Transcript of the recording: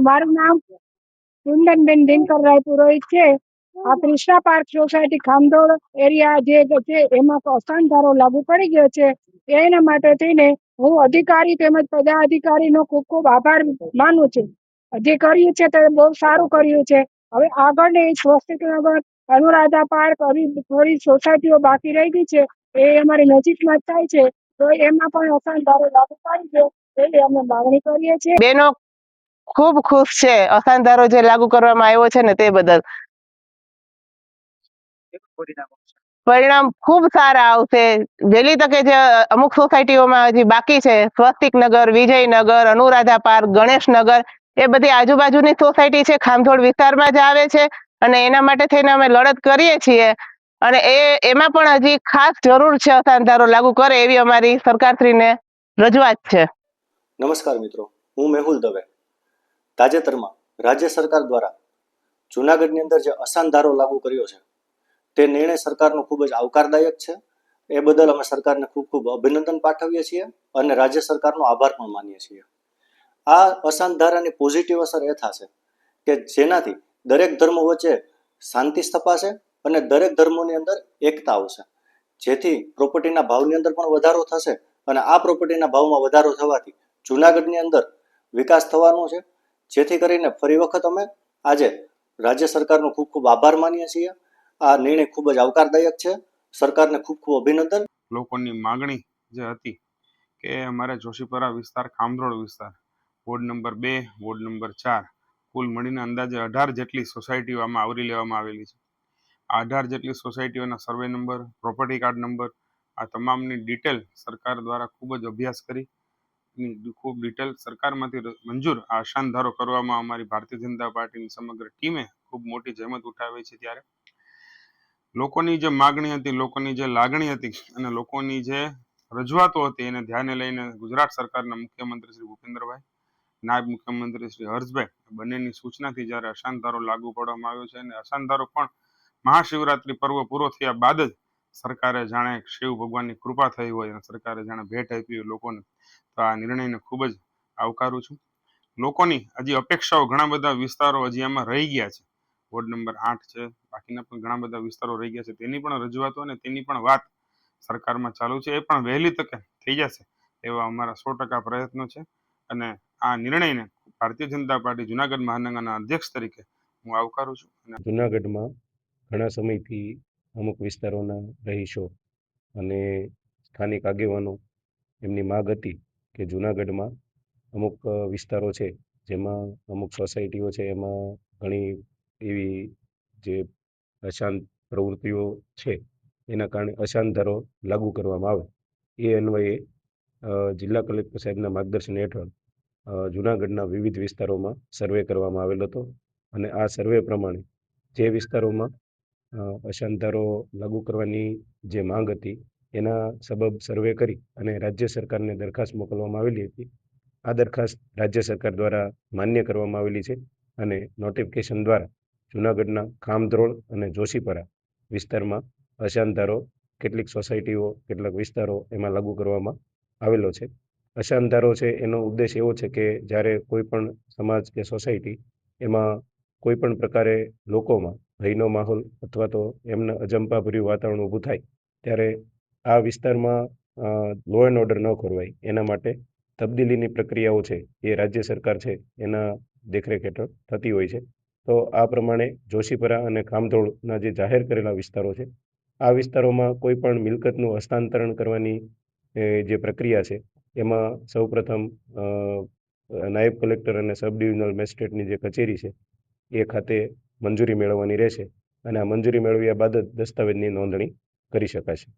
મારું નામ કુંદનબેન દિનકરરાય પુરોહિત છે। આ કૃષ્ણા પાર્ક સોસાયટી ખામદોડ એરિયા જે છે એમાં અસાન ધારો લાગુ પડી ગયો છે। એના માટે થઈને હું અધિકારી તેમજ પદાધિકારીનો ખૂબ ખૂબ આભાર માનું છું। જે કર્યું છે તે બહુ સારું કર્યું છે। હવે આગળની સ્વસ્તિકનગર, અનુરાધા પાર્ક, આવી થોડી સોસાયટીઓ બાકી રહી ગઈ છે, એ અમારી નજીકમાં જ થાય છે, તો એમાં પણ અસાન ધારો લાગુ પાડી દો એવી અમે માંગણી કરીએ છીએ। બેનો ખૂબ ખુશ છે અસાન ધારો જે લાગુ કરવામાં આવ્યો છે ને તે બદલ। પરિણામ ખૂબ સારા આવશે। વહેલી તકે જે અમુક સોસાયટીઓમાં હજી બાકી છે, સ્વસ્તિકનગર, વિજયનગર, અનુરાધા પાર્ક, ગણેશનગર, એ બધી આજુબાજુની સોસાયટી છે, ખામધોડ વિસ્તારમાં જ આવે છે, અને એના માટે થઈને અમે લડત કરીએ છીએ। અને એમાં પણ હજી ખાસ જરૂર છે અસાન ધારો લાગુ કરે એવી અમારી સરકારશ્રીને રજૂઆત છે। નમસ્કાર મિત્રો, હું મેહુલ દવે। તાજેતરમાં રાજ્ય સરકાર દ્વારા જૂનાગઢની અંદર જે અસાન ધારો લાગુ કર્યો છે તે નિર્ણય સરકારનો ખૂબ જ આવકારદાયક છે। એ બદલ અમે સરકારને ખૂબ ખૂબ અભિનંદન પાઠવીએ છીએ અને રાજ્ય સરકારનો આભાર પણ માનીએ છીએ। આ અસાન ધારાની પોઝિટિવ અસર એ થશે કે જેનાથી દરેક ધર્મો વચ્ચે શાંતિ સ્થપાશે અને દરેક ધર્મોની અંદર એકતા આવશે, જેથી પ્રોપર્ટીના ભાવની અંદર પણ વધારો થશે અને આ પ્રોપર્ટીના ભાવમાં વધારો થવાથી જૂનાગઢની અંદર વિકાસ થવાનો છે। જેથી કરીને ફરી વખત અમે આજે રાજ્ય સરકારનો ખૂબ ખૂબ આભાર માનીએ છીએ। આ નિર્ણય ખૂબ જ આવકારદાયક છે। સરકારને ખૂબ ખૂબ અભિનંદન। લોકોની માંગણી જે હતી કે અમારે જોશીપરા વિસ્તાર, ખામધોડ વિસ્તાર, વોર્ડ નંબર 2, વોર્ડ નંબર 4, કુલ મળીને અંદાજે 18 જેટલી સોસાયટીઓ આમાં આવરી લેવામાં આવેલી છે। આ 18 જેટલી સોસાયટીઓના survey number, property card number, આ તમામની ડિટેલ સરકાર દ્વારા ખૂબ જ અભ્યાસ કરી ખૂબ ડિટેલ સરકારમાંથી મંજૂર આ અસાન ધારો કરવામાં અમારી ભારતીય જનતા પાર્ટીની સમગ્ર ટીમે ખૂબ મોટી જહેમત ઉઠાવી છે। ત્યારે લોકોની જે માગણી હતી, લોકોની જે લાગણી હતી અને લોકોની જે રજૂઆતો હતી એને ધ્યાને લઈને ગુજરાત સરકારના મુખ્યમંત્રી શ્રી ભૂપેન્દ્રભાઈ, નાયબ મુખ્યમંત્રી શ્રી હર્ષભાઈ, બંનેની સૂચનાથી જ્યારે અસાન ધારો લાગુ પાડવામાં આવ્યો છે, અને અસાન ધારો પણ મહાશિવરાત્રી પર્વ પૂરો થયા બાદ જ સરકારે જાણે શિવ ભગવાનની કૃપા થઈ હોય અને સરકારે જાણે ભેટ આપી હોય લોકોને, તો આ નિર્ણયને ખૂબ જ આવકારું છું। લોકોની હજી અપેક્ષાઓ ઘણા બધા વિસ્તારો હજી આમાં રહી ગયા છે, વોર્ડ નંબર 8 છે, બાકીના પણ ઘણા બધા વિસ્તારો રહી ગયા છે, તેની પણ રજૂઆતો અને તેની પણ વાત સરકારમાં ચાલુ છે। એ પણ વહેલી તકે થઈ જશે એવા અમારા 100% પ્રયત્નો છે। અને આ નિર્ણયને ભારતીય જનતા પાર્ટી જુનાગઢ મહાનગરના અધ્યક્ષ તરીકે હું આવકારું છું। જુનાગઢમાં ઘણા સમયથી અમુક વિસ્તારોના રહીશો અને સ્થાનિક આગેવાનો એમની માગ હતી કે જુનાગઢમાં અમુક વિસ્તારો છે જેમાં અમુક સોસાયટીઓ છે એમાં ઘણી એવી જે અશાંત પ્રવૃત્તિઓ છે એના કારણે અશાંત ધારો લાગુ કરવામાં આવે। એ અન્વયે જિલ્લા કલેક્ટર સાહેબના માર્ગદર્શન હેઠળ જુનાગઢના વિવિધ વિસ્તારોમાં સર્વે કરવામાં આવેલ હતો અને આ સર્વે પ્રમાણે જે વિસ્તારોમાં અશાંત ધારો લાગુ કરવાની જે માંગ હતી એના સબબ સર્વે કરી અને રાજ્ય સરકારને દરખાસ્ત મોકલવામાં આવેલી હતી। આ દરખાસ્ત રાજ્ય સરકાર દ્વારા માન્ય કરવામાં આવેલી છે અને નોટિફિકેશન દ્વારા જુનાગઢના ખામધોડ અને જોશીપરા વિસ્તારમાં અશાંત ધારો કેટલીક સોસાયટીઓ, કેટલાક વિસ્તારો એમાં લાગુ કરવામાં આવેલો છે। અશાંત ધારો છે એનો ઉદ્દેશ એવો છે કે જ્યારે કોઈ પણ સમાજ કે સોસાયટી એમાં કોઈ પણ પ્રકારે લોકોમાં ભયનો માહોલ અથવા તો એમને અજંપાભર્યું વાતાવરણ ઊભું થાય ત્યારે આ વિસ્તારમાં લો એન્ડ ઓર્ડર ન ખોરવાય એના માટે તબદીલીની પ્રક્રિયાઓ છે એ રાજ્ય સરકાર છે એના દેખરેખ હેઠળ થતી હોય છે। તો આ પ્રમાણે જોશીપરા અને ખામધોડના જે જાહેર કરેલા વિસ્તારો છે, આ વિસ્તારોમાં કોઈ પણ મિલકતનું હસ્તાંતરણ કરવાની જે પ્રક્રિયા છે એમાં સૌપ્રથમ નાયબ કલેક્ટર અને સબ ડિવિઝનલ મેજિસ્ટ્રેટની જે કચેરી છે એ ખાતે મંજૂરી મેળવવાની રહેશે અને આ મંજૂરી મેળવ્યા બાદ જ દસ્તાવેજની નોંધણી કરી શકાશે।